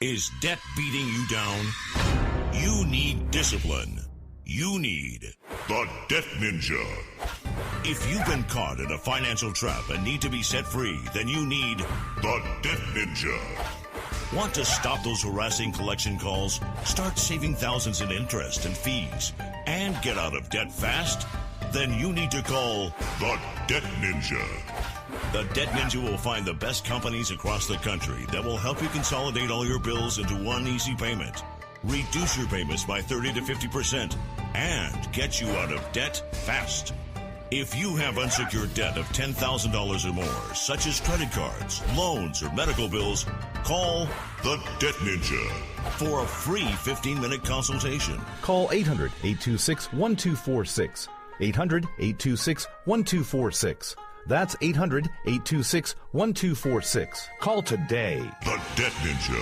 Is debt beating you down? You need discipline. You need the Debt Ninja. If you've been caught in a financial trap and need to be set free, then you need the Debt Ninja. Want to stop those harassing collection calls, start saving thousands in interest and fees, and get out of debt fast? Then you need to call the Debt Ninja. The Debt Ninja will find the best companies across the country that will help you consolidate all your bills into one easy payment, reduce your payments by 30 to 50%, and get you out of debt fast. If you have unsecured debt of $10,000 or more, such as credit cards, loans, or medical bills, call the Debt Ninja for a free 15-minute consultation. Call 800-826-1246. 800-826-1246. That's 800-826-1246. Call today. The Debt Ninja.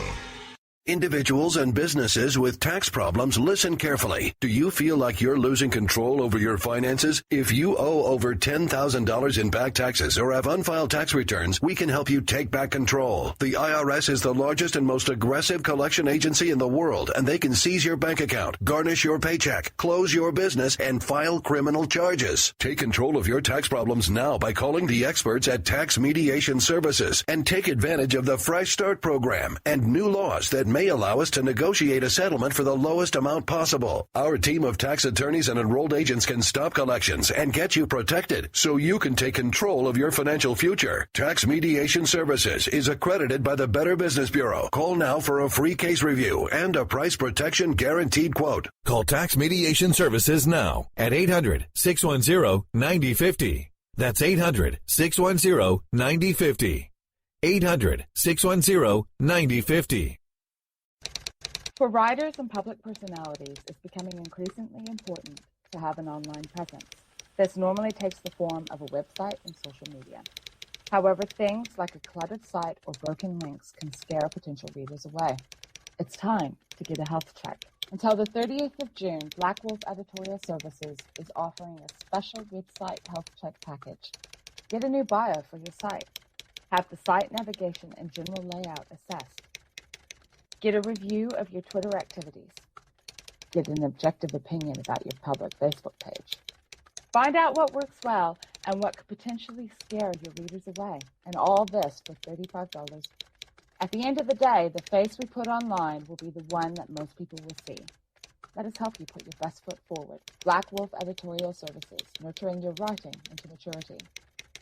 Individuals and businesses with tax problems, listen carefully. Do you feel like you're losing control over your finances? If you owe over $10,000 in back taxes or have unfiled tax returns, we can help you take back control. The IRS is the largest and most aggressive collection agency in the world, and they can seize your bank account, garnish your paycheck, close your business, and file criminal charges. Take control of your tax problems now by calling the experts at Tax Mediation Services and take advantage of the Fresh Start program and new laws that may allow us to negotiate a settlement for the lowest amount possible. Our team of tax attorneys and enrolled agents can stop collections and get you protected so you can take control of your financial future. Tax Mediation Services is accredited by the Better Business Bureau. Call now for a free case review and a price protection guaranteed quote. Call Tax Mediation Services now at 800-610-9050. That's 800-610-9050. 800-610-9050. For writers and public personalities, it's becoming increasingly important to have an online presence. This normally takes the form of a website and social media. However, things like a cluttered site or broken links can scare potential readers away. It's time to get a health check. Until the 30th of June, Black Wolf Editorial Services is offering a special website health check package. Get a new bio for your site. Have the site navigation and general layout assessed. Get a review of your Twitter activities. Get an objective opinion about your public Facebook page. Find out what works well and what could potentially scare your readers away. And all this for $35. At the end of the day, the face we put online will be the one that most people will see. Let us help you put your best foot forward. Black Wolf Editorial Services, nurturing your writing into maturity.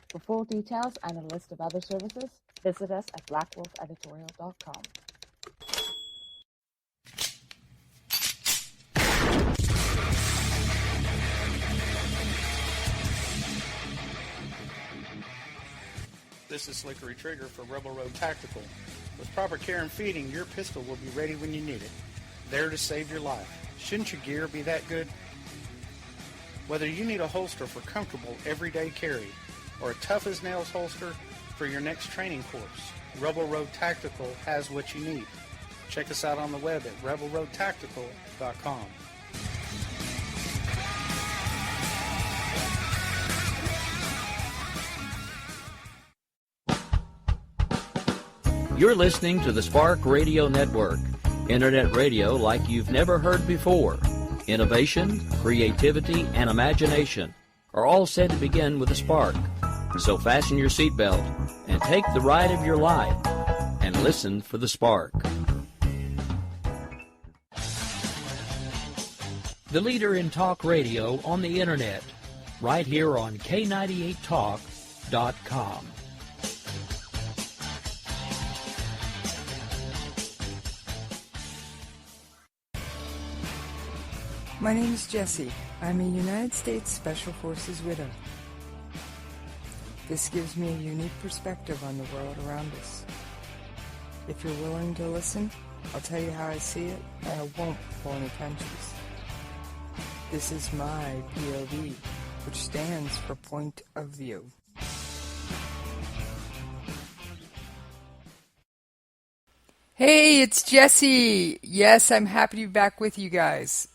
For full details and a list of other services, visit us at blackwolfeditorial.com. This is Slickery Trigger for Rebel Road Tactical. With proper care and feeding, your pistol will be ready when you need it, there to save your life. Shouldn't your gear be that good? Whether you need a holster for comfortable everyday carry or a tough-as-nails holster for your next training course, Rebel Road Tactical has what you need. Check us out on the web at rebelroadtactical.com. You're listening to the Spark Radio Network, internet radio like you've never heard before. Innovation, creativity, and imagination are all said to begin with a spark. So fasten your seatbelt and take the ride of your life and listen for the spark. The leader in talk radio on the internet, right here on K98Talk.com. My name is Jessie. I'm a United States Special Forces widow. This gives me a unique perspective on the world around us. If you're willing to listen, I'll tell you how I see it, and I won't pull any punches. This is my POV, which stands for Point of View. Hey, it's Jessie. Yes, I'm happy to be back with you guys.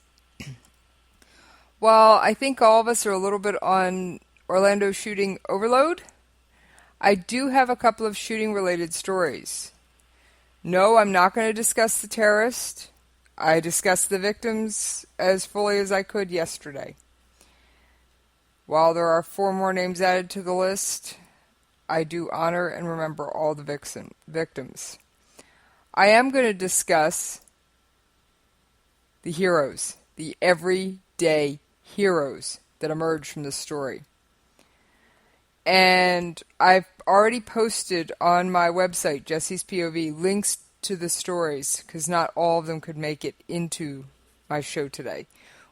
Well, I think all of us are a little bit on Orlando shooting overload. I do have a couple of shooting-related stories. No, I'm not going to discuss the terrorist. I discussed the victims as fully as I could yesterday. While there are 4 more names added to the list, I do honor and remember all the victims. I am going to discuss the heroes, the everyday heroes that emerged from this story. And I've already posted on my website, Jessie's POV, links to the stories, because not all of them could make it into my show today.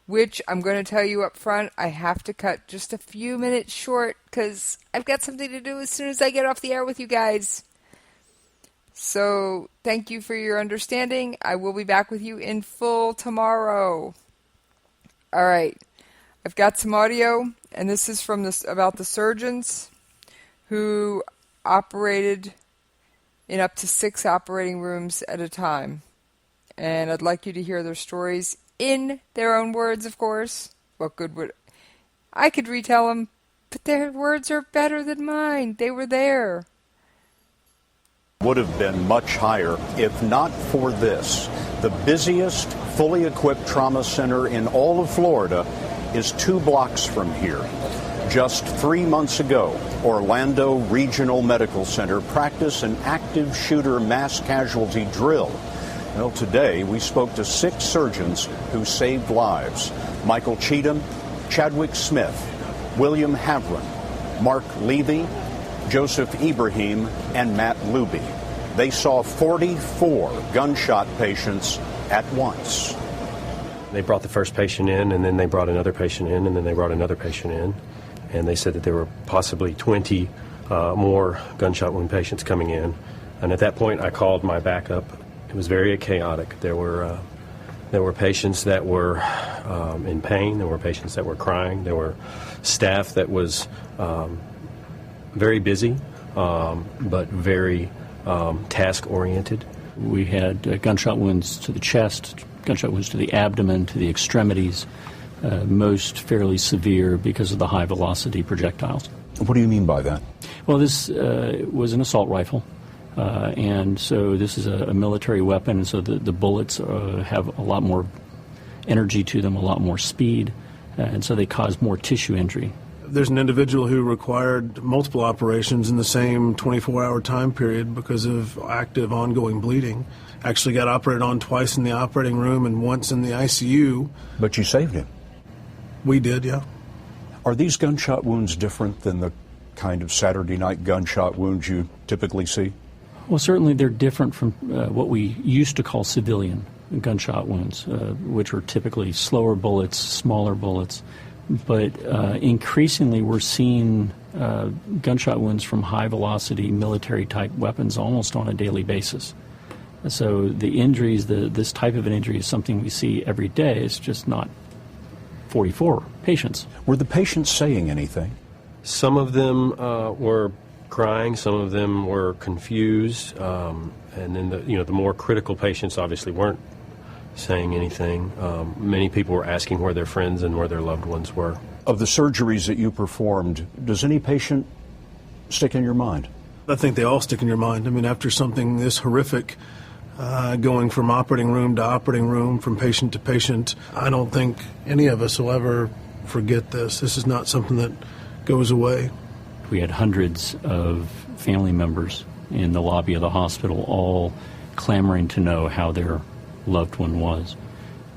Which, I'm going to tell you up front, I have to cut just a few minutes short, because I've got something to do as soon as I get off the air with you guys. So, thank you for your understanding. I will be back with you in full tomorrow. Alright, I've got some audio, and this is from about the surgeons who operated in up to 6 operating rooms at a time. And I'd like you to hear their stories in their own words, of course. What good would... I could retell them, but their words are better than mine. They were there. Would have been much higher if not for this. The busiest, fully equipped trauma center in all of Florida is 2 blocks from here. Just 3 months ago, Orlando Regional Medical Center practiced an active shooter mass casualty drill. Well, today we spoke to 6 surgeons who saved lives. Michael Cheatham, Chadwick Smith, William Havlin, Mark Levy, Joseph Ibrahim, and Matt Luby. They saw 44 gunshot patients at once. They brought the first patient in, and then they brought another patient in, and then they brought another patient in. And they said that there were possibly 20 more gunshot wound patients coming in. And at that point, I called my backup. It was very chaotic. There were patients that were in pain. There were patients that were crying. There were staff that was very busy, but very task-oriented. We had gunshot wounds to the chest, gunshot wounds to the abdomen, to the extremities, most fairly severe because of the high-velocity projectiles. What do you mean by that? Well, this was an assault rifle, and so this is a military weapon, and so the bullets have a lot more energy to them, a lot more speed, and so they cause more tissue injury. There's an individual who required multiple operations in the same 24-hour time period because of active ongoing bleeding. Actually got operated on twice in the operating room and once in the ICU. But you saved him. We did, yeah. Are these gunshot wounds different than the kind of Saturday night gunshot wounds you typically see? Well, certainly they're different from what we used to call civilian gunshot wounds, which are typically slower bullets, smaller bullets. But increasingly we're seeing gunshot wounds from high-velocity military-type weapons almost on a daily basis. So the injuries, this type of an injury is something we see every day. It's just not 44 patients. Were the patients saying anything? Some of them were crying. Some of them were confused. And then the more critical patients obviously weren't saying anything. Many people were asking where their friends and where their loved ones were. Of the surgeries that you performed, does any patient stick in your mind? I think they all stick in your mind. I mean, after something this horrific, going from operating room to operating room, from patient to patient, I don't think any of us will ever forget this. This is not something that goes away. We had hundreds of family members in the lobby of the hospital, all clamoring to know how their loved one was.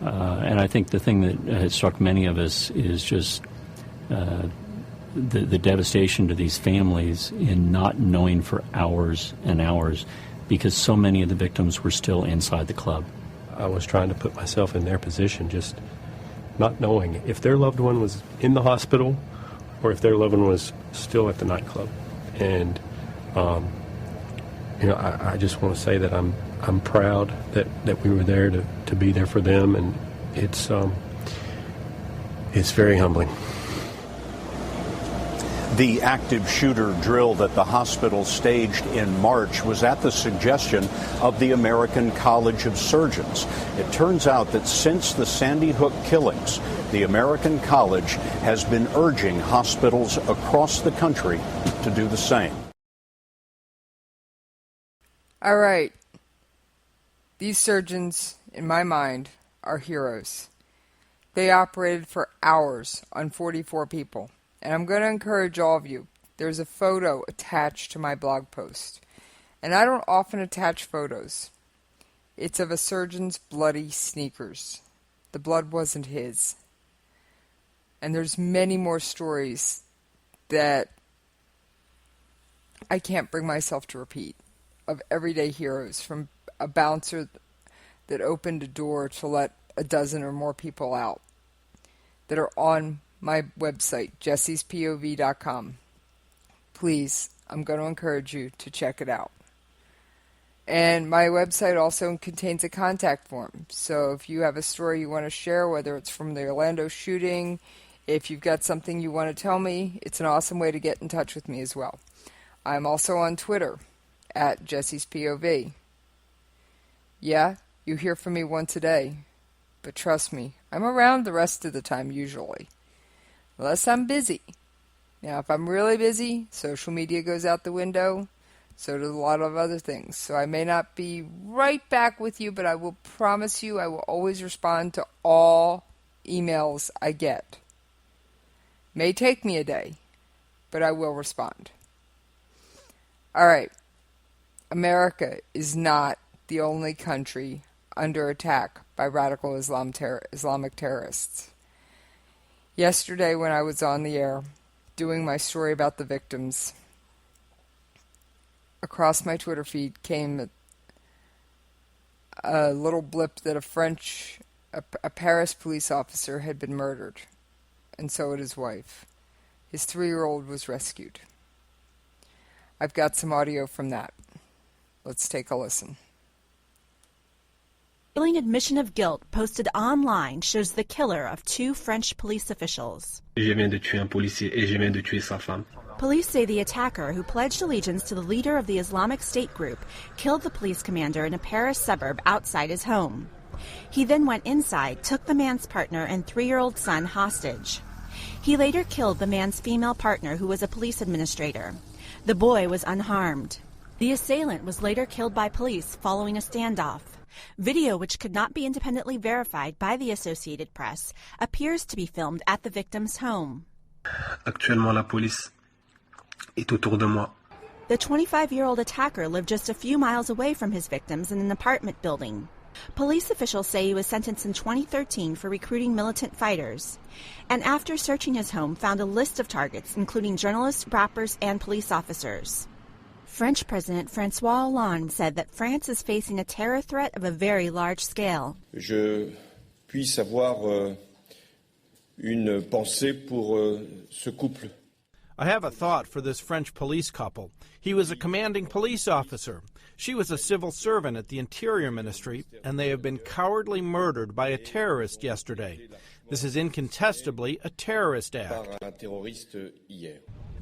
And I think the thing that has struck many of us is just the devastation to these families in not knowing for hours and hours, because so many of the victims were still inside the club. I was trying to put myself in their position, just not knowing if their loved one was in the hospital or if their loved one was still at the nightclub. And I just want to say that I'm proud that we were there to be there for them, and it's very humbling. The active shooter drill that the hospital staged in March was at the suggestion of the American College of Surgeons. It turns out that since the Sandy Hook killings, the American College has been urging hospitals across the country to do the same. All right. These surgeons, in my mind, are heroes. They operated for hours on 44 people. And I'm going to encourage all of you. There's a photo attached to my blog post. And I don't often attach photos. It's of a surgeon's bloody sneakers. The blood wasn't his. And there's many more stories that I can't bring myself to repeat, of everyday heroes, from a bouncer that opened a door to let a dozen or more people out, that are on my website, jessiespov.com. Please, I'm going to encourage you to check it out. And my website also contains a contact form. So if you have a story you want to share, whether it's from the Orlando shooting, if you've got something you want to tell me, it's an awesome way to get in touch with me as well. I'm also on Twitter, at Jessie'sPOV. Yeah, you hear from me once a day. But trust me, I'm around the rest of the time usually. Unless I'm busy. Now, if I'm really busy, social media goes out the window. So does a lot of other things. So I may not be right back with you, but I will promise you I will always respond to all emails I get. May take me a day, but I will respond. All right. America is not the only country under attack by radical Islamic terrorists. Yesterday when I was on the air doing my story about the victims, across my Twitter feed came a little blip that a Paris police officer had been murdered, and so had his wife. His 3-year-old was rescued. I've got some audio from that. Let's take a listen. Chilling admission of guilt posted online shows the killer of 2 French police officials. Je viens de tuer un policier et je viens de tuer sa femme. Police say the attacker, who pledged allegiance to the leader of the Islamic State group, killed the police commander in a Paris suburb outside his home. He then went inside, took the man's partner and 3-year-old son hostage. He later killed the man's female partner, who was a police administrator. The boy was unharmed. The assailant was later killed by police following a standoff. Video, which could not be independently verified by the Associated Press, appears to be filmed at the victim's home. Actuellement, la police est autour de moi. The 25-year-old attacker lived just a few miles away from his victims in an apartment building. Police officials say he was sentenced in 2013 for recruiting militant fighters, and after searching his home, found a list of targets, including journalists, rappers, and police officers. French President François Hollande said that France is facing a terror threat of a very large scale. Je puisse avoir une pensée pour ce couple. I have a thought for this French police couple. He was a commanding police officer. She was a civil servant at the Interior Ministry, and they have been cowardly murdered by a terrorist yesterday. This is incontestably a terrorist act.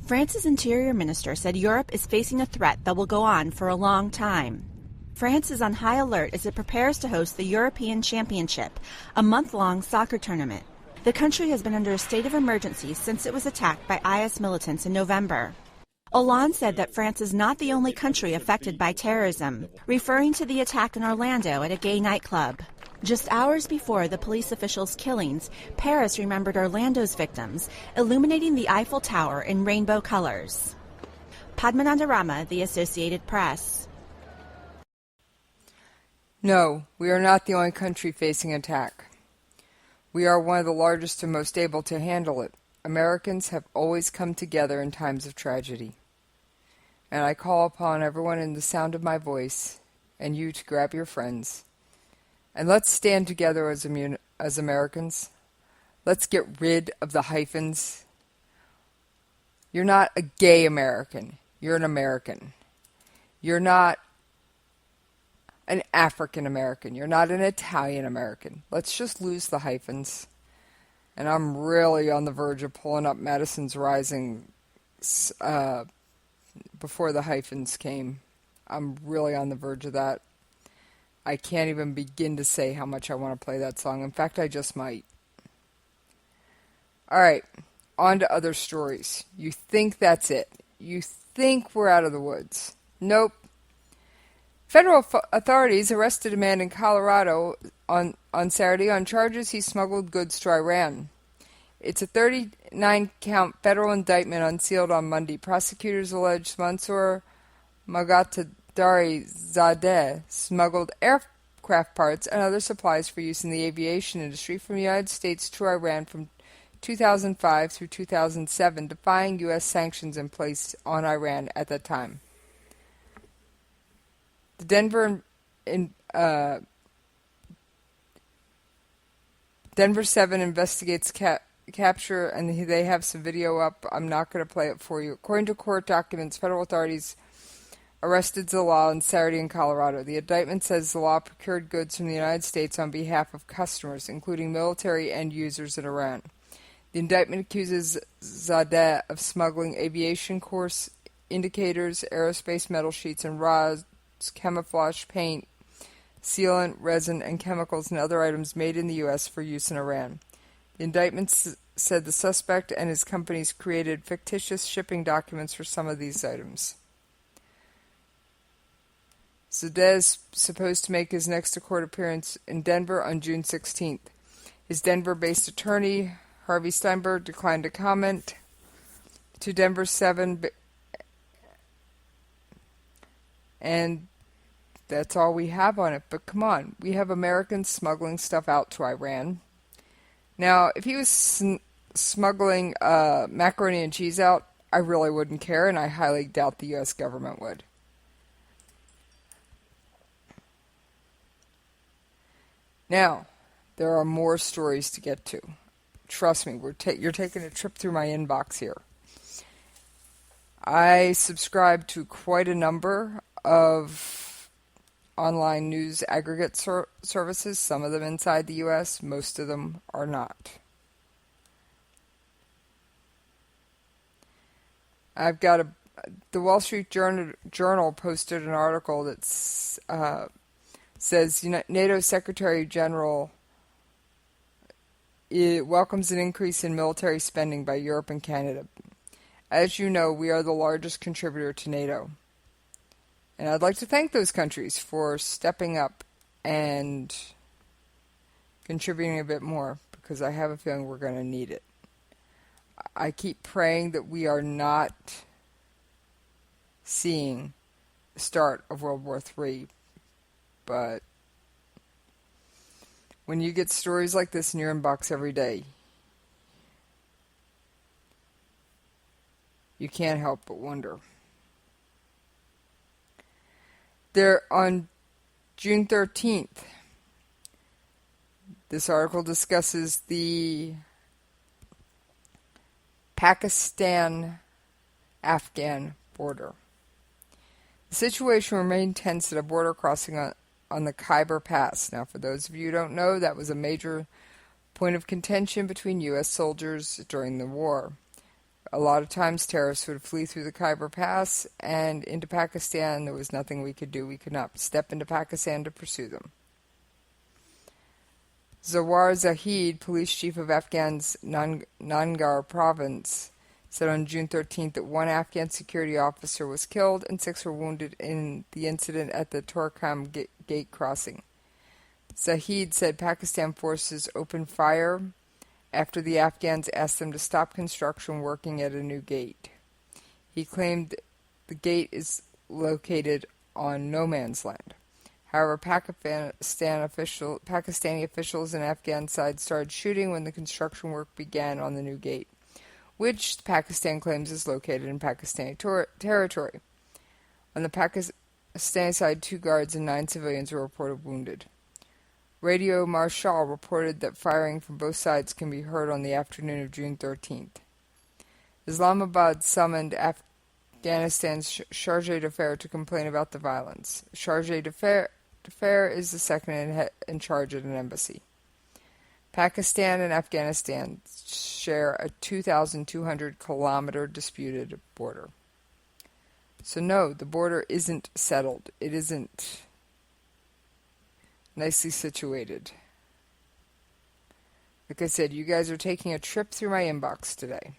France's Interior Minister said Europe is facing a threat that will go on for a long time. France is on high alert as it prepares to host the European Championship, a month-long soccer tournament. The country has been under a state of emergency since it was attacked by IS militants in November. Hollande said that France is not the only country affected by terrorism, referring to the attack in Orlando at a gay nightclub. Just hours before the police officials' killings, Paris remembered Orlando's victims, illuminating the Eiffel Tower in rainbow colors. Padmananda Rama, The Associated Press. No, we are not the only country facing attack. We are one of the largest and most able to handle it. Americans have always come together in times of tragedy. And I call upon everyone in the sound of my voice, and you to grab your friends. And let's stand together as Americans. Let's get rid of the hyphens. You're not a gay American. You're an American. You're not an African American. You're not an Italian American. Let's just lose the hyphens. And I'm really on the verge of pulling up Madison's Rising before the hyphens came. I'm really on the verge of that. I can't even begin to say how much I want to play that song. In fact, I just might. All right, on to other stories. You think that's it. You think we're out of the woods. Nope. Federal authorities arrested a man in Colorado on Saturday on charges he smuggled goods to Iran. It's a 39-count federal indictment unsealed on Monday. Prosecutors allege Mansour Moghadari-Zadeh smuggled aircraft parts and other supplies for use in the aviation industry from the United States to Iran from 2005 through 2007, defying U.S. sanctions in place on Iran at that time. The Denver 7 investigates capture, and they have some video up. I'm not going to play it for you. According to court documents, federal authorities arrested Zalal on Saturday in Colorado. The indictment says Zalal procured goods from the United States on behalf of customers, including military end users in Iran. The indictment accuses Zadeh of smuggling aviation course indicators, aerospace metal sheets and rods, camouflage paint, sealant, resin, and chemicals and other items made in the U.S. for use in Iran. The indictment said the suspect and his companies created fictitious shipping documents for some of these items. Zadeh is supposed to make his next court appearance in Denver on June 16th. His Denver-based attorney, Harvey Steinberg, declined to comment. To Denver 7, and that's all we have on it. But come on, we have Americans smuggling stuff out to Iran. Now, if he was smuggling macaroni and cheese out, I really wouldn't care, and I highly doubt the U.S. government would. Now, there are more stories to get to. Trust me, you're taking a trip through my inbox here. I subscribe to quite a number of online news aggregate services, some of them inside the U.S., most of them are not. I've got the Wall Street Journal posted an article that says NATO Secretary General welcomes an increase in military spending by Europe and Canada. As you know, we are the largest contributor to NATO. And I'd like to thank those countries for stepping up and contributing a bit more, because I have a feeling we're going to need it. I keep praying that we are not seeing the start of World War III, but when you get stories like this in your inbox every day, you can't help but wonder. There, on June 13th, this article discusses the Pakistan-Afghan border. The situation remained tense at a border crossing on the Khyber Pass. Now, for those of you who don't know, that was a major point of contention between U.S. soldiers during the war. A lot of times terrorists would flee through the Khyber Pass and into Pakistan. There was nothing we could do. We could not step into Pakistan to pursue them. Zawar Zahid, police chief of Afghan's Nangarhar province, said on June 13th that one Afghan security officer was killed and 6 were wounded in the incident at the Torkham gate crossing. Zahid said Pakistan forces opened fire after the Afghans asked them to stop construction working at a new gate. He claimed the gate is located on no man's land. However, Pakistani officials and Afghan side started shooting when the construction work began on the new gate, which Pakistan claims is located in Pakistani territory. On the Pakistani side, 2 guards and 9 civilians were reported wounded. Radio Marshal reported that firing from both sides can be heard on the afternoon of June 13th. Islamabad summoned Afghanistan's Chargé d'Affaires to complain about the violence. Chargé d'Affaires is the second in charge at an embassy. Pakistan and Afghanistan share a 2,200-kilometer disputed border. So no, the border isn't settled. It isn't nicely situated. Like I said, you guys are taking a trip through my inbox today.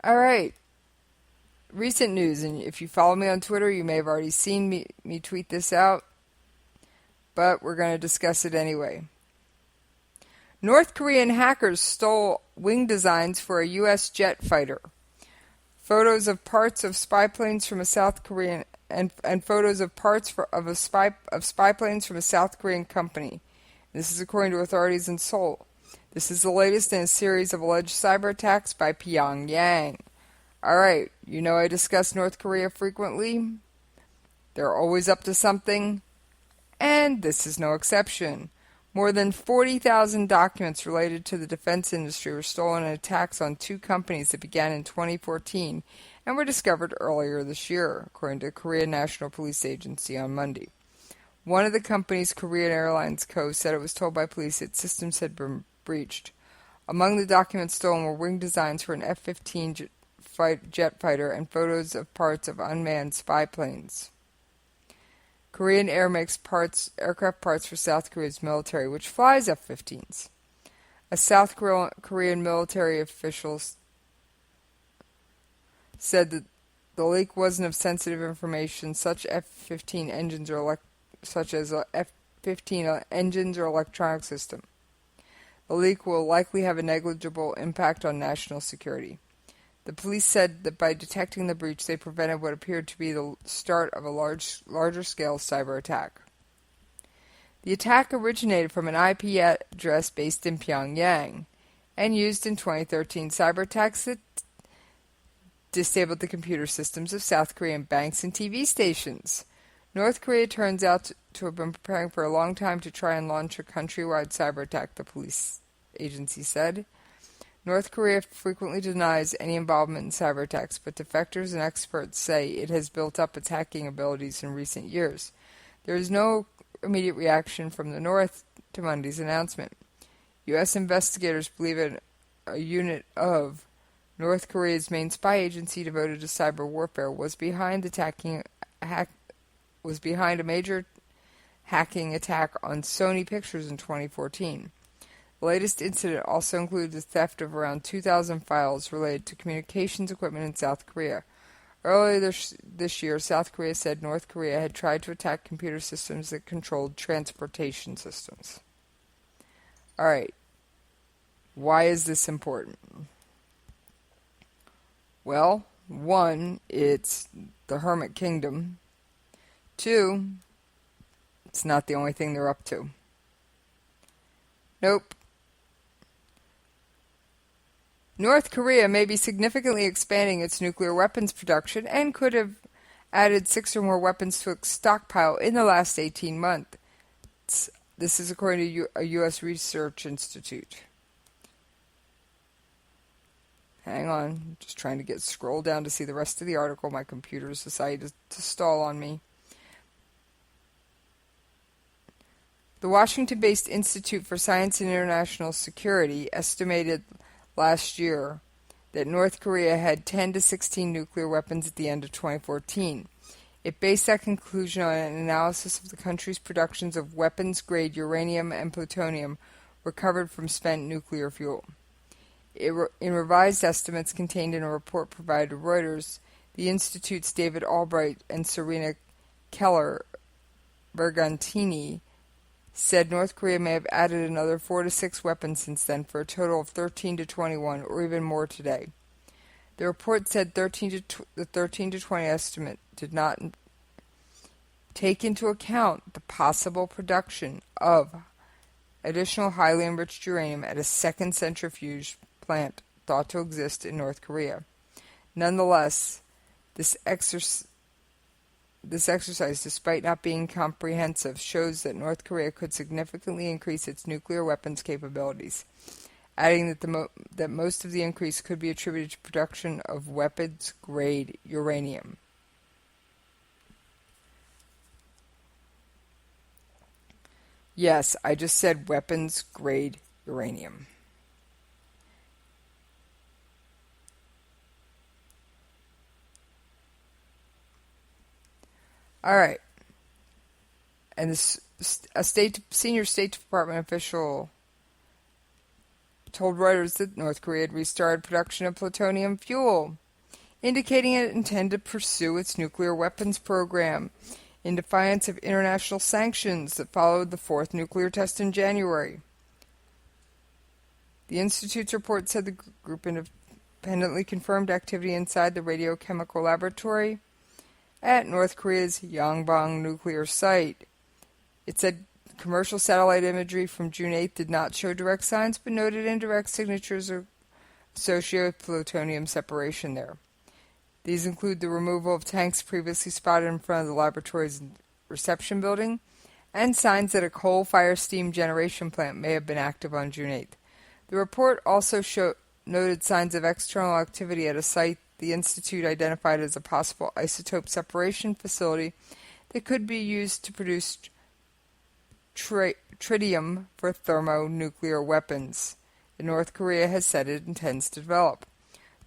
All right. recent news, and if you follow me on Twitter, you may have already seen me tweet this out, but we're going to discuss it anyway. North Korean hackers stole wing designs for a U.S. jet fighter. Photos of parts of spy planes from a South Korean and photos of parts of spy planes from a South Korean company. This is according to authorities in Seoul. This is the latest in a series of alleged cyber attacks by Pyongyang. Alright, you know I discuss North Korea frequently. They're always up to something, and this is no exception. More than 40,000 documents related to the defense industry were stolen in attacks on 2 companies that began in 2014 and were discovered earlier this year, according to the Korean National Police Agency on Monday. One of the companies, Korean Airlines Co., said it was told by police its systems had been breached. Among the documents stolen were wing designs for an F-15 jet fighter and photos of parts of unmanned spy planes. Korean Air makes aircraft parts for South Korea's military, which flies F-15s. A South Korean military official said that the leak wasn't of sensitive information, such as F-15 engines or electronic system. The leak will likely have a negligible impact on national security. The police said that by detecting the breach, they prevented what appeared to be the start of a larger-scale cyber attack. The attack originated from an IP address based in Pyongyang and used in 2013 cyber attacks that disabled the computer systems of South Korean banks and TV stations. North Korea turns out to have been preparing for a long time to try and launch a countrywide cyber attack, the police agency said. North Korea frequently denies any involvement in cyber attacks, but defectors and experts say it has built up its hacking abilities in recent years. There is no immediate reaction from the North to Monday's announcement. U.S. investigators believe a unit of North Korea's main spy agency devoted to cyber warfare was behind a major hacking attack on Sony Pictures in 2014. The latest incident also includes the theft of around 2,000 files related to communications equipment in South Korea. Earlier this year, South Korea said North Korea had tried to attack computer systems that controlled transportation systems. Alright, why is this important? Well, 1, it's the Hermit Kingdom. 2, it's not the only thing they're up to. Nope. North Korea may be significantly expanding its nuclear weapons production and could have added 6 or more weapons to its stockpile in the last 18 months. This is according to a U.S. research institute. Hang on, I'm just trying to scroll down to see the rest of the article. My computer's decided to stall on me. The Washington-based Institute for Science and International Security estimated last year that North Korea had 10 to 16 nuclear weapons at the end of 2014. It based that conclusion on an analysis of the country's productions of weapons-grade uranium and plutonium recovered from spent nuclear fuel. In revised estimates contained in a report provided to Reuters, the Institute's David Albright and Serena Keller Bergantini said North Korea may have added another 4 to 6 weapons since then, for a total of 13 to 21, or even more today. The report said the 13 to 20 estimate did not take into account the possible production of additional highly enriched uranium at a second centrifuge plant thought to exist in North Korea. Nonetheless, this exercise, despite not being comprehensive, shows that North Korea could significantly increase its nuclear weapons capabilities, adding that most of the increase could be attributed to production of weapons-grade uranium. Yes, I just said weapons-grade uranium. All right. And a senior State Department official told Reuters that North Korea had restarted production of plutonium fuel. indicating it intended to pursue its nuclear weapons program in defiance of international sanctions that followed the fourth nuclear test in January. The Institute's report said the group independently confirmed activity inside the radiochemical laboratory at North Korea's Yongbyon nuclear site. It said commercial satellite imagery from June 8th did not show direct signs, but noted indirect signatures are associated with plutonium separation there. These include the removal of tanks previously spotted in front of the laboratory's reception building, and signs that a coal-fired steam generation plant may have been active on June 8th. The report also noted signs of external activity at a site the Institute identified as a possible isotope separation facility that could be used to produce tritium for thermonuclear weapons that North Korea has said it intends to develop.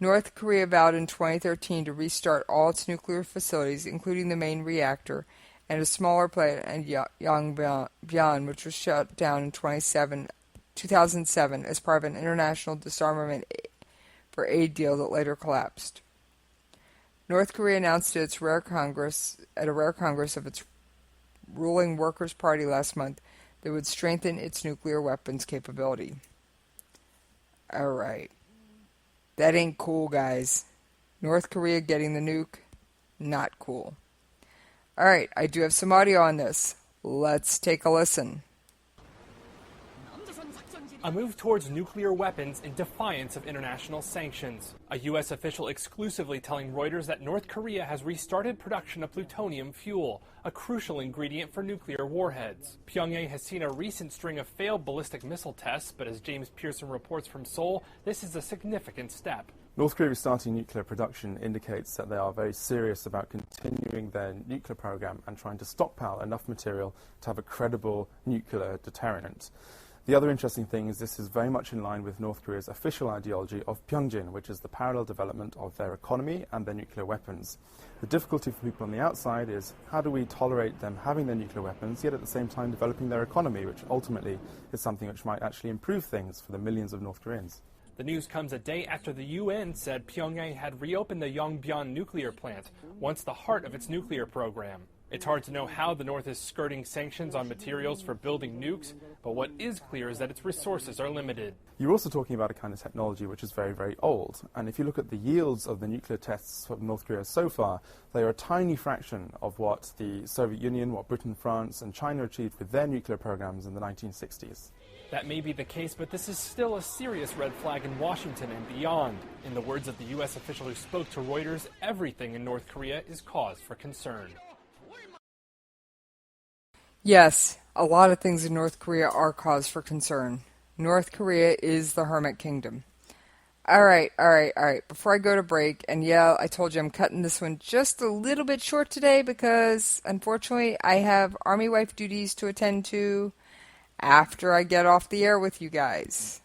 North Korea vowed in 2013 to restart all its nuclear facilities, including the main reactor and a smaller plant at Yongbyon, which was shut down in 2007 as part of an international disarmament for aid deal that later collapsed. North Korea announced at a rare congress of its ruling Workers' Party last month that would strengthen its nuclear weapons capability. Alright. That ain't cool, guys. North Korea getting the nuke, not cool. Alright, I do have some audio on this. Let's take a listen. A move towards nuclear weapons in defiance of international sanctions. A U.S. official exclusively telling Reuters that North Korea has restarted production of plutonium fuel, a crucial ingredient for nuclear warheads. Pyongyang has seen a recent string of failed ballistic missile tests, but as James Pearson reports from Seoul, this is a significant step. North Korea restarting nuclear production indicates that they are very serious about continuing their nuclear program and trying to stockpile enough material to have a credible nuclear deterrent. The other interesting thing is this is very much in line with North Korea's official ideology of Pyongjin, which is the parallel development of their economy and their nuclear weapons. The difficulty for people on the outside is how do we tolerate them having their nuclear weapons, yet at the same time developing their economy, which ultimately is something which might actually improve things for the millions of North Koreans. The news comes a day after the UN said Pyongyang had reopened the Yongbyon nuclear plant, once the heart of its nuclear program. It's hard to know how the North is skirting sanctions on materials for building nukes, but what is clear is that its resources are limited. You're also talking about a kind of technology which is very, very old. And if you look at the yields of the nuclear tests of North Korea so far, they are a tiny fraction of what the Soviet Union, what Britain, France, and China achieved with their nuclear programs in the 1960s. That may be the case, but this is still a serious red flag in Washington and beyond. In the words of the U.S. official who spoke to Reuters, everything in North Korea is cause for concern. Yes, a lot of things in North Korea are cause for concern. North Korea is the hermit kingdom. Alright. Before I go to break, and yeah, I told you I'm cutting this one just a little bit short today because, unfortunately, I have Army wife duties to attend to after I get off the air with you guys.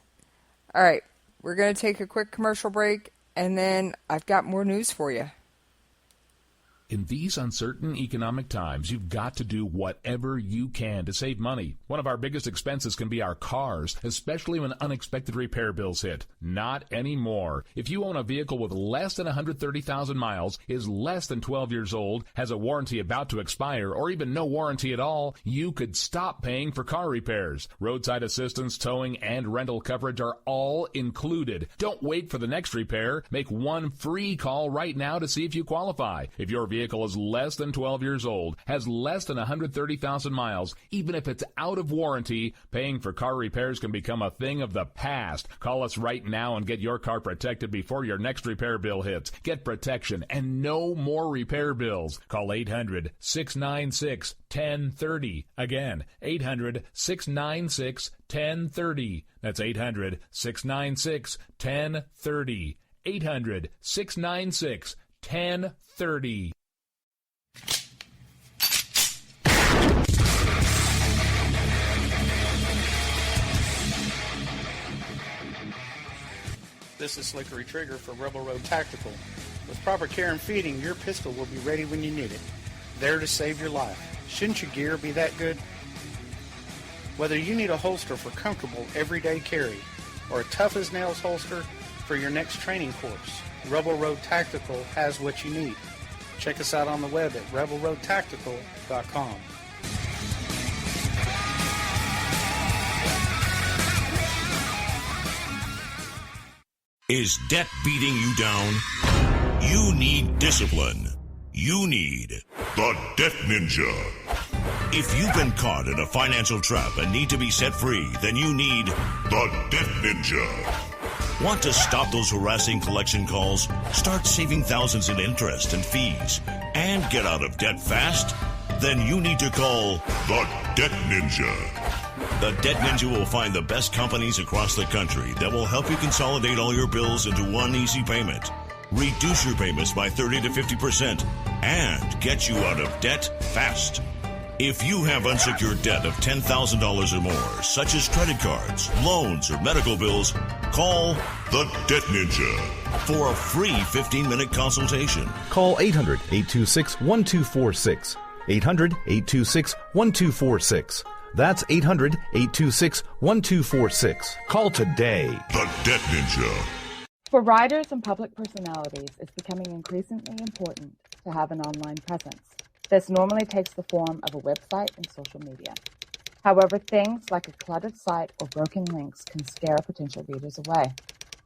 Alright, we're going to take a quick commercial break, and then I've got more news for you. In these uncertain economic times, you've got to do whatever you can to save money. One of our biggest expenses can be our cars, especially when unexpected repair bills hit. Not anymore. If you own a vehicle with less than 130,000 miles, is less than 12 years old, has a warranty about to expire, or even no warranty at all, you could stop paying for car repairs. Roadside assistance, towing, and rental coverage are all included. Don't wait for the next repair. Make one free call right now to see if you qualify. If your vehicle is less than 12 years old, has less than 130,000 miles, even if it's out of warranty, paying for car repairs can become a thing of the past. Call us right now and get your car protected before your next repair bill hits. Get protection and no more repair bills. Call 800-696-1030. Again, 800-696-1030. That's 800-696-1030. 800-696-1030. This is Slickery Trigger for Rebel Road Tactical. With proper care and feeding, your pistol will be ready when you need it. There to save your life. Shouldn't your gear be that good? Whether you need a holster for comfortable everyday carry or a tough-as-nails holster for your next training course, Rebel Road Tactical has what you need. Check us out on the web at rebelroadtactical.com. Is debt beating you down? You need discipline. You need the Debt Ninja. If you've been caught in a financial trap and need to be set free, then you need the Debt Ninja. Want to stop those harassing collection calls, start saving thousands in interest and fees, and get out of debt fast? Then you need to call the Debt Ninja. The Debt Ninja will find the best companies across the country that will help you consolidate all your bills into one easy payment, reduce your payments by 30 to 50%, and get you out of debt fast. If you have unsecured debt of $10,000 or more, such as credit cards, loans, or medical bills, call the Debt Ninja for a free 15-minute consultation. Call 800-826-1246. 800-826-1246. That's 800-826-1246. Call today. The Debt Ninja. For writers and public personalities, it's becoming increasingly important to have an online presence. This normally takes the form of a website and social media. However, things like a cluttered site or broken links can scare potential readers away.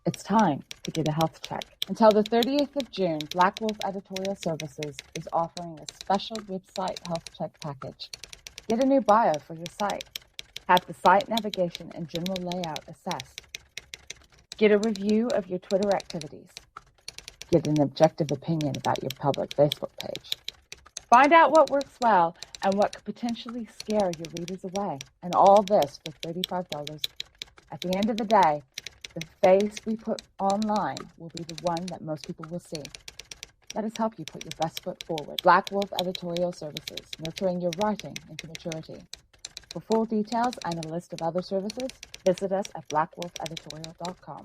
It's time to get a health check. Until the 30th of June, Black Wolf Editorial Services is offering a special website health check package. Get a new bio for your site. Have the site navigation and general layout assessed. Get a review of your Twitter activities. Get an objective opinion about your public Facebook page. Find out what works well and what could potentially scare your readers away. And all this for $35. At the end of the day, the face we put online will be the one that most people will see. Let us help you put your best foot forward. Black Wolf Editorial Services, nurturing your writing into maturity. For full details and a list of other services, visit us at blackwolfeditorial.com.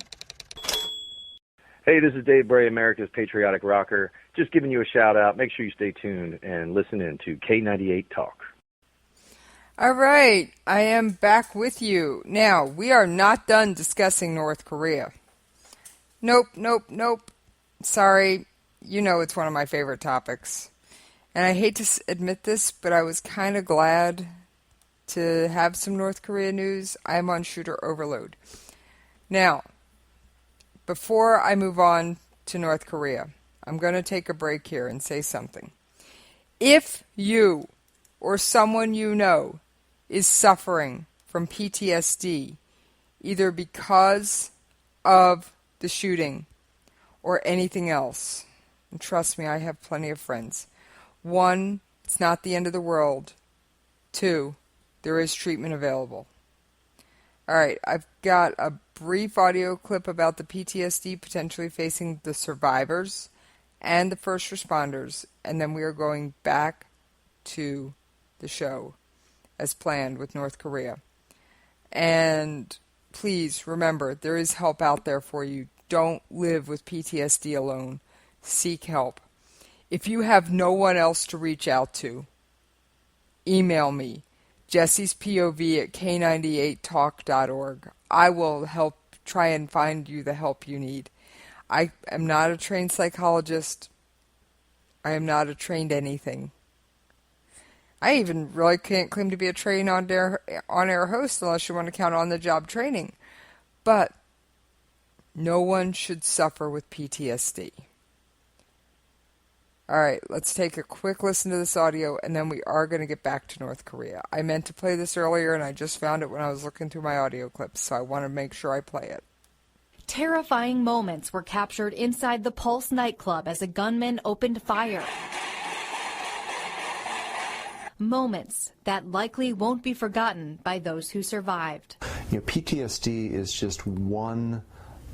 Hey, this is Dave Bray, America's Patriotic Rocker. Just giving you a shout out. Make sure you stay tuned and listen in to K98 Talk. All right, I am back with you. Now, we are not done discussing North Korea. Nope. Sorry, you know it's one of my favorite topics. And I hate to admit this, but I was kind of glad to have some North Korea news. I'm on shooter overload. Now, before I move on to North Korea, I'm going to take a break here and say something. If you or someone you know is suffering from PTSD, either because of the shooting or anything else, and trust me, I have plenty of friends. 1, it's not the end of the world. 2, there is treatment available. All right, I've got a brief audio clip about the PTSD potentially facing the survivors and the first responders, and then we are going back to the show as planned with North Korea. And please remember, there is help out there for you. Don't live with PTSD alone. Seek help. If you have no one else to reach out to, email me, Jessie's POV at K98talk.org. I will help try and find you the help you need. I am not a trained psychologist. I am not a trained anything. I even really can't claim to be a trained on-air host unless you want to count on-the-job training. But no one should suffer with PTSD. All right, let's take a quick listen to this audio, and then we are going to get back to North Korea. I meant to play this earlier, and I just found it when I was looking through my audio clips, so I want to make sure I play it. Terrifying moments were captured inside the Pulse nightclub as a gunman opened fire. Moments that likely won't be forgotten by those who survived. PTSD is just one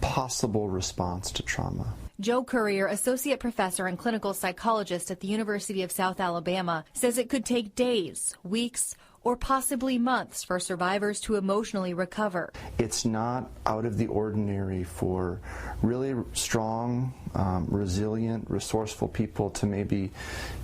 possible response to trauma. Joe Currier, associate professor and clinical psychologist at the University of South Alabama, says it could take days, weeks, or possibly months for survivors to emotionally recover. It's not out of the ordinary for really strong, resilient, resourceful people to maybe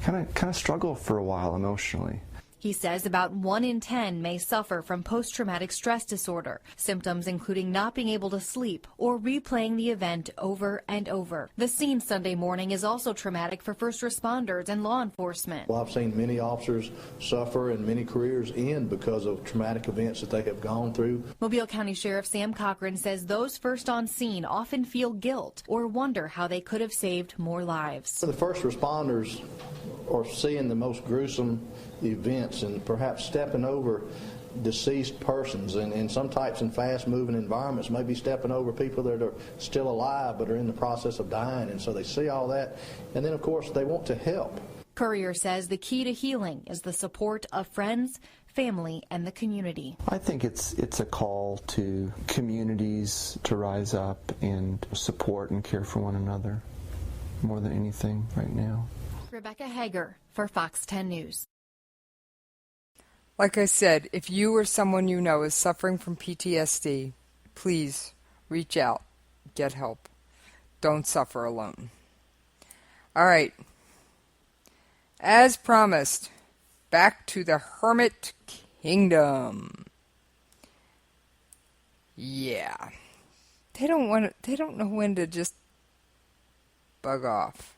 kind of struggle for a while emotionally. He says about 1 in 10 may suffer from post-traumatic stress disorder, symptoms including not being able to sleep or replaying the event over and over. The scene Sunday morning is also traumatic for first responders and law enforcement. Well, I've seen many officers suffer and many careers end because of traumatic events that they have gone through. Mobile County Sheriff Sam Cochran says those first on scene often feel guilt or wonder how they could have saved more lives. The first responders are seeing the most gruesome events and perhaps stepping over deceased persons, and some types in fast-moving environments, maybe stepping over people that are still alive but are in the process of dying, and so they see all that, and then of course they want to help. Courier says the key to healing is the support of friends, family, and the community. I think it's a call to communities to rise up and support and care for one another more than anything right now. Rebecca Hager for Fox 10 News. Like I said, if you or someone you know is suffering from PTSD, please reach out, get help. Don't suffer alone. All right. As promised, back to the Hermit Kingdom. Yeah. They don't know when to just bug off.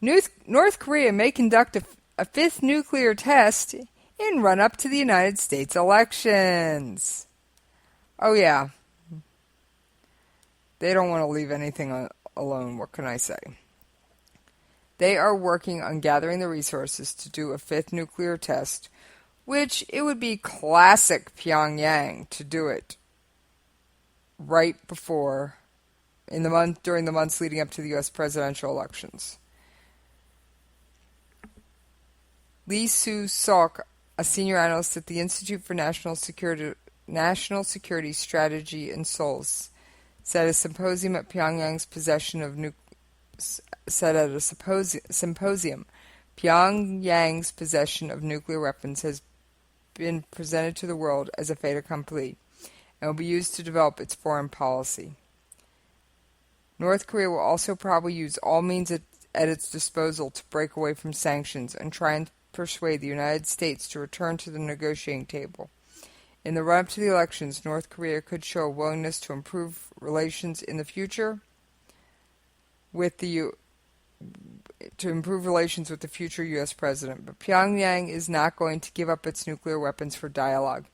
North Korea may conduct a fifth nuclear test in run-up to the United States elections. Oh, yeah. They don't want to leave anything alone, what can I say? They are working on gathering the resources to do a fifth nuclear test, which it would be classic Pyongyang to do it right before, during the months leading up to the U.S. presidential elections. Lee Soo-sok, a senior analyst at the Institute for National Security Strategy in Seoul, said at a symposium Pyongyang's possession of nuclear weapons has been presented to the world as a fait accompli and will be used to develop its foreign policy. North Korea will also probably use all means at its disposal to break away from sanctions and try and persuade the United States to return to the negotiating table. In the run-up to the elections, North Korea could show a willingness to improve relations in the future with the future U.S. president. But Pyongyang is not going to give up its nuclear weapons for dialogue,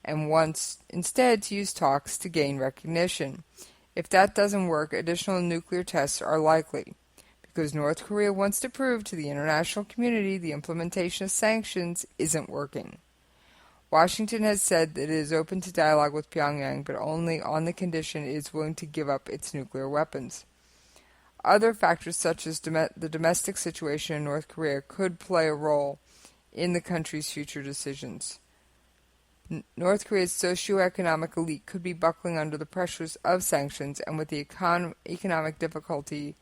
and wants instead to use talks to gain recognition. If that doesn't work, additional nuclear tests are likely, because North Korea wants to prove to the international community the implementation of sanctions isn't working. Washington has said that it is open to dialogue with Pyongyang, but only on the condition it is willing to give up its nuclear weapons. Other factors such as the domestic situation in North Korea could play a role in the country's future decisions. North Korea's socioeconomic elite could be buckling under the pressures of sanctions, and with the economic difficulty,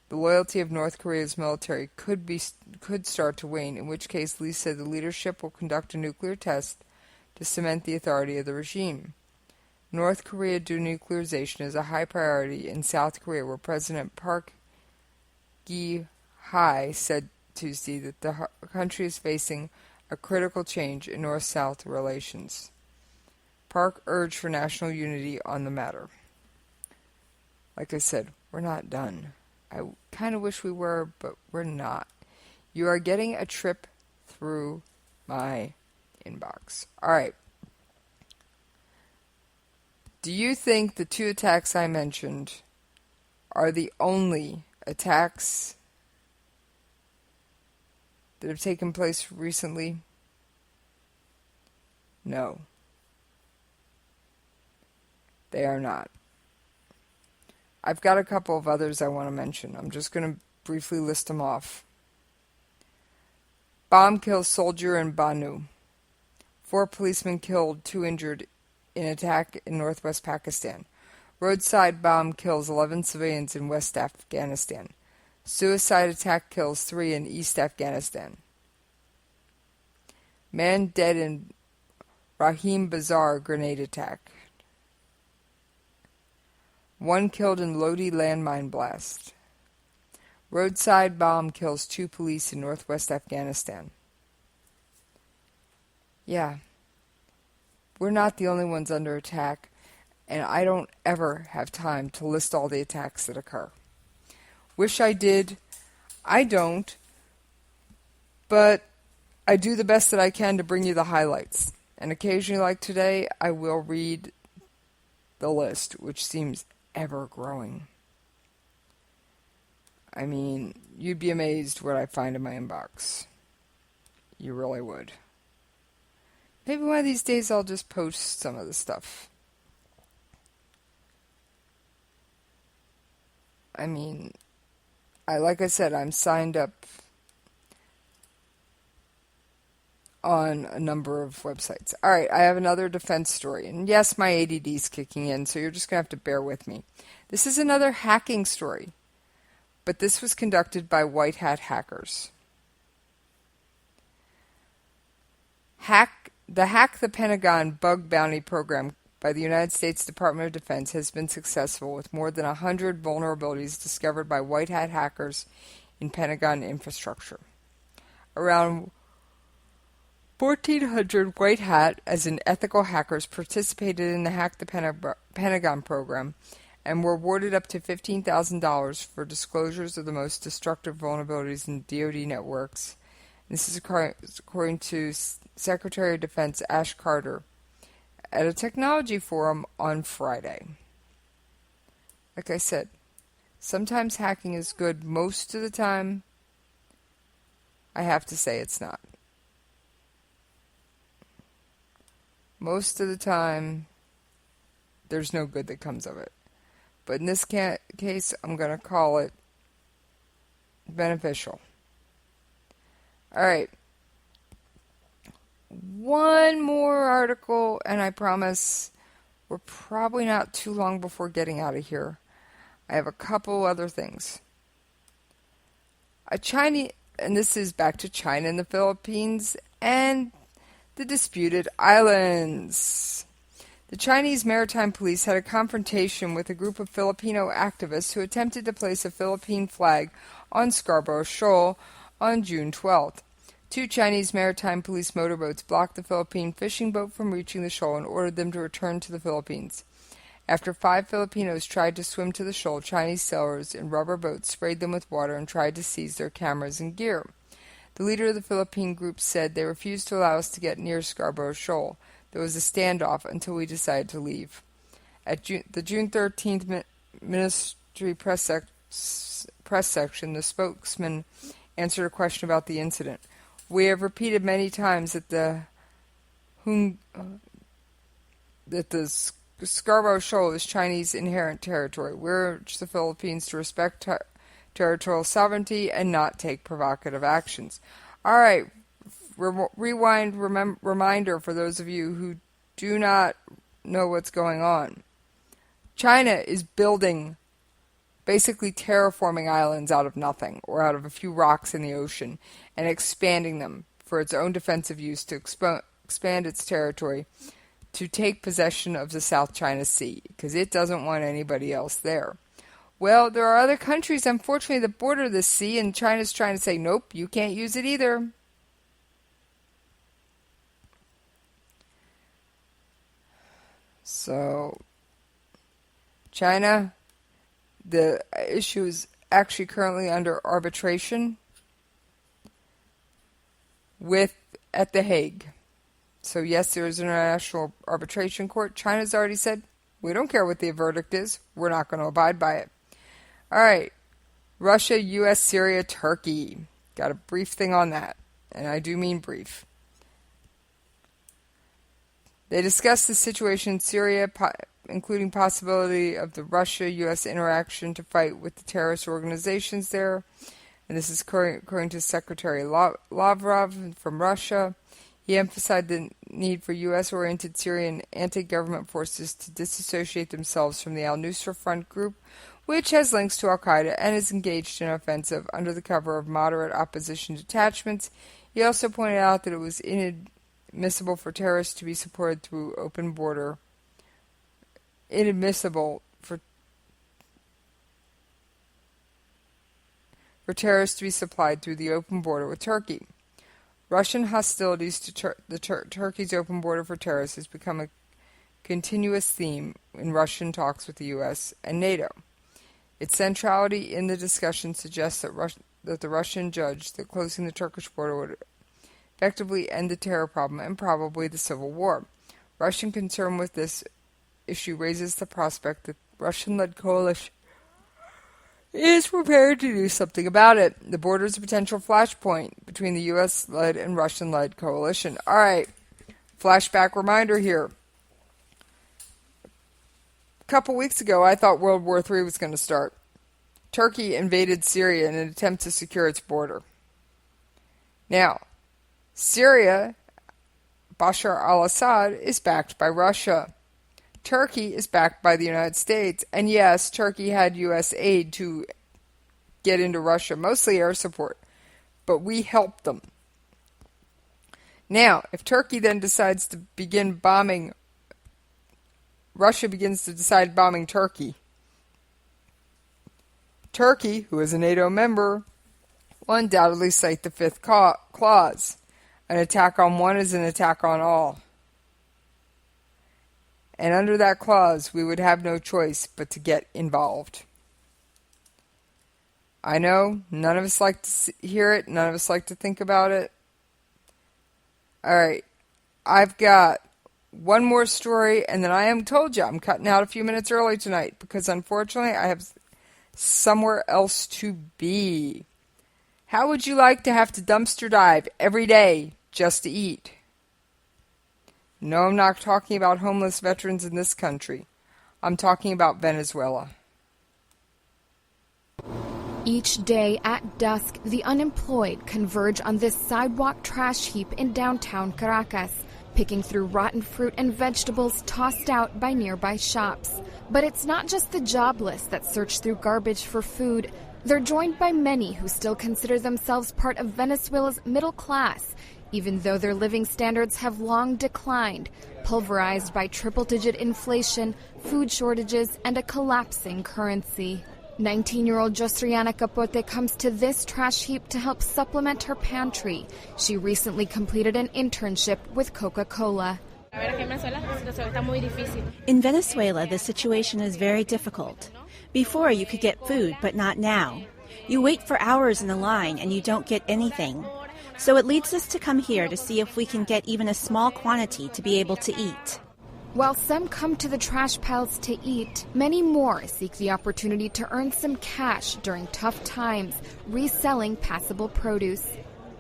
the loyalty of North Korea's military could start to wane, in which case Lee said the leadership will conduct a nuclear test to cement the authority of the regime. North Korea denuclearization is a high priority in South Korea, where President Park Geun-hye said Tuesday that the country is facing a critical change in North-South relations. Park urged for national unity on the matter. Like I said, we're not done. I kind of wish we were, but we're not. You are getting a trip through my inbox. All right. Do you think the two attacks I mentioned are the only attacks that have taken place recently? No. They are not. I've got a couple of others I want to mention. I'm just going to briefly list them off. Bomb kills soldier in Banu. 4 policemen killed, 2 injured in attack in northwest Pakistan. Roadside bomb kills 11 civilians in West Afghanistan. Suicide attack kills 3 in East Afghanistan. Man dead in Rahim Bazaar grenade attack. 1 killed in Lodi landmine blast. Roadside bomb kills 2 police in northwest Afghanistan. Yeah. We're not the only ones under attack, and I don't ever have time to list all the attacks that occur. Wish I did. I don't. But I do the best that I can to bring you the highlights. And occasionally, like today, I will read the list, which seems ever growing. I mean, you'd be amazed what I find in my inbox. You really would. Maybe one of these days I'll just post some of the stuff. I mean, like I said, I'm signed up on a number of websites. All right, I have another defense story. And yes, my ADD is kicking in, so you're just going to have to bear with me. This is another hacking story, but this was conducted by white hat hackers. The Hack the Pentagon bug bounty program by the United States Department of Defense has been successful, with more than 100 vulnerabilities discovered by white hat hackers in Pentagon infrastructure. Around 1,400 white hat, as in ethical hackers, participated in the Hack the Pentagon program and were awarded up to $15,000 for disclosures of the most destructive vulnerabilities in DoD networks. This is according to Secretary of Defense Ash Carter at a technology forum on Friday. Like I said, sometimes hacking is good. Most of the time, I have to say it's not. Most of the time, there's no good that comes of it. But in this case, I'm going to call it beneficial. All right. One more article, and I promise we're probably not too long before getting out of here. I have a couple other things. And this is back to China and the Philippines and the disputed islands. The Chinese maritime police had a confrontation with a group of Filipino activists who attempted to place a Philippine flag on Scarborough Shoal on June 12th. 2 Chinese maritime police motorboats blocked the Philippine fishing boat from reaching the shoal and ordered them to return to the Philippines. After 5 Filipinos tried to swim to the shoal, Chinese sailors in rubber boats sprayed them with water and tried to seize their cameras and gear. The leader of the Philippine group said they refused to allow us to get near Scarborough Shoal. There was a standoff until we decided to leave. At the June 13th Ministry press section, the spokesman answered a question about the incident. We have repeated many times that the Scarborough Shoal is Chinese inherent territory. We urge the Philippines to respect territorial sovereignty and not take provocative actions. All right, reminder for those of you who do not know what's going on. China is building, basically terraforming islands out of nothing or out of a few rocks in the ocean and expanding them for its own defensive use to expand its territory to take possession of the South China Sea because it doesn't want anybody else there. Well, there are other countries, unfortunately, that border the sea, and China's trying to say, nope, you can't use it either. So, China, the issue is actually currently under arbitration at The Hague. So yes, there is an international arbitration court. China's already said, we don't care what the verdict is. We're not going to abide by it. All right. Russia, U.S., Syria, Turkey. Got a brief thing on that. And I do mean brief. They discussed the situation in Syria, including possibility of the Russia-U.S. interaction to fight with the terrorist organizations there. And this is according to Secretary Lavrov from Russia. He emphasized the need for U.S.-oriented Syrian anti-government forces to disassociate themselves from the al-Nusra Front group, which has links to al-Qaeda and is engaged in an offensive under the cover of moderate opposition detachments. He also pointed out that it was inadmissible for terrorists to be supported through open border. Inadmissible for terrorists to be supplied through the open border with Turkey. Russian hostilities to Turkey's open border for terrorists has become a continuous theme in Russian talks with the U.S. and NATO. Its centrality in the discussion suggests that the Russian judged that closing the Turkish border would effectively end the terror problem and probably the civil war. Russian concern with this issue raises the prospect that the Russian-led coalition is prepared to do something about it. The border is a potential flashpoint between the U.S.-led and Russian-led coalition. All right, flashback reminder here. A couple weeks ago, I thought World War III was going to start. Turkey invaded Syria in an attempt to secure its border. Now, Syria, Bashar al-Assad, is backed by Russia. Turkey is backed by the United States. And yes, Turkey had U.S. aid to get into Russia, mostly air support. But we helped them. Now, if Turkey then decides to begin bombing, Russia begins to decide bombing Turkey. Turkey, who is a NATO member, will undoubtedly cite the fifth clause. An attack on one is an attack on all. And under that clause, we would have no choice but to get involved. I know, none of us like to hear it, none of us like to think about it. Alright, I've got one more story, and then I'm cutting out a few minutes early tonight, because unfortunately I have somewhere else to be. How would you like to have to dumpster dive every day just to eat? No, I'm not talking about homeless veterans in this country. I'm talking about Venezuela. Each day at dusk, the unemployed converge on this sidewalk trash heap in downtown Caracas, picking through rotten fruit and vegetables tossed out by nearby shops. But it's not just the jobless that search through garbage for food. They're joined by many who still consider themselves part of Venezuela's middle class, even though their living standards have long declined, pulverized by triple-digit inflation, food shortages, and a collapsing currency. 19-year-old Josriana Capote comes to this trash heap to help supplement her pantry. She recently completed an internship with Coca-Cola. In Venezuela, the situation is very difficult. Before, you could get food, but not now. You wait for hours in the line and you don't get anything. So it leads us to come here to see if we can get even a small quantity to be able to eat. While some come to the trash piles to eat, many more seek the opportunity to earn some cash during tough times, reselling passable produce.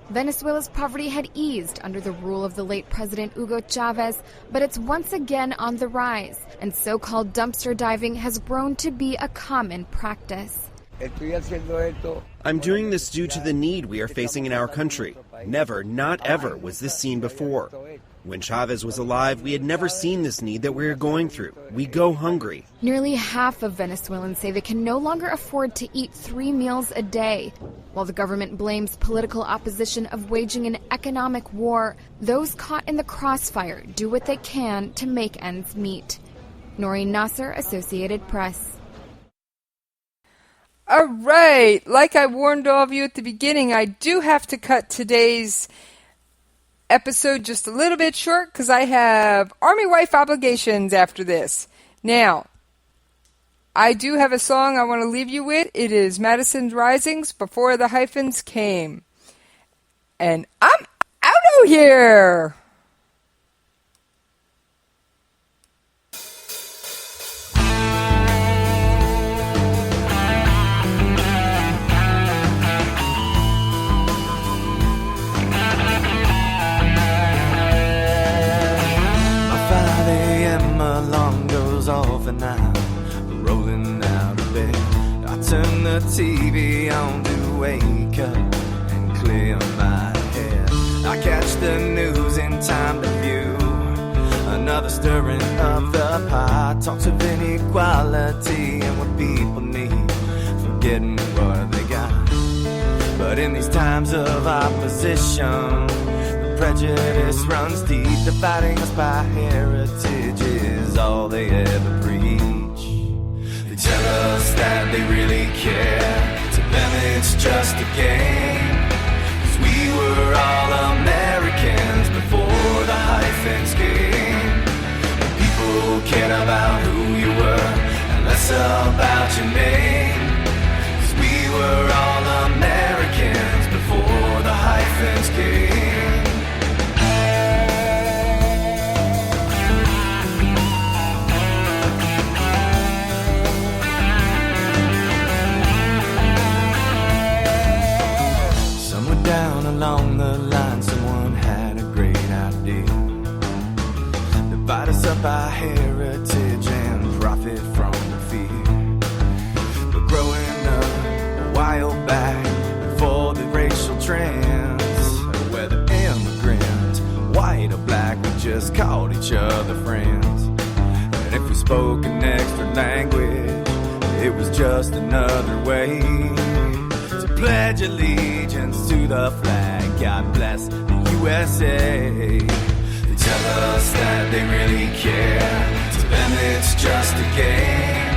Venezuela's poverty had eased under the rule of the late President Hugo Chavez, but it's once again on the rise, and so-called dumpster diving has grown to be a common practice. I'm doing this due to the need we are facing in our country. Never, not ever, was this seen before. When Chavez was alive, we had never seen this need that we are going through. We go hungry. Nearly half of Venezuelans say they can no longer afford to eat 3 meals a day. While the government blames political opposition of waging an economic war, those caught in the crossfire do what they can to make ends meet. Noreen Nasser, Associated Press. All right, like I warned all of you at the beginning, I do have to cut today's episode just a little bit short because I have Army wife obligations after this. Now, I do have a song I want to leave you with. It is Madison's Risings, Before the Hyphens Came. And I'm out of here! Off and I'm rolling out of bed. I turn the TV on to wake up and clear my head. I catch the news in time to view another stirring of the pot. Talks of inequality and what people need, forgetting what they got. But in these times of opposition, the prejudice runs deep. Dividing us by heritage is all they ever preach. They tell us that they really care. To them it's just a game, 'cause we were all Americans. about your name. 'Cause we were all Americans before the hyphens came. Somewhere down along the line, someone had a great idea. Divide us up by heritage and profit from the fear. But growing up a while back, before the racial trends, whether immigrant, white or black, we just called each other friends. And if we spoke an extra language, it was just another way to pledge allegiance to the flag. God bless the USA. They tell us that they really care. To them it's just a game.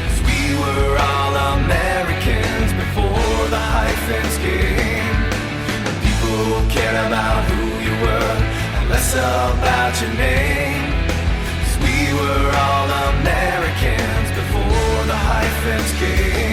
'Cause we were all Americans before the hyphens came. And people cared about who you were and less about your name. 'Cause we were all Americans before the hyphens came.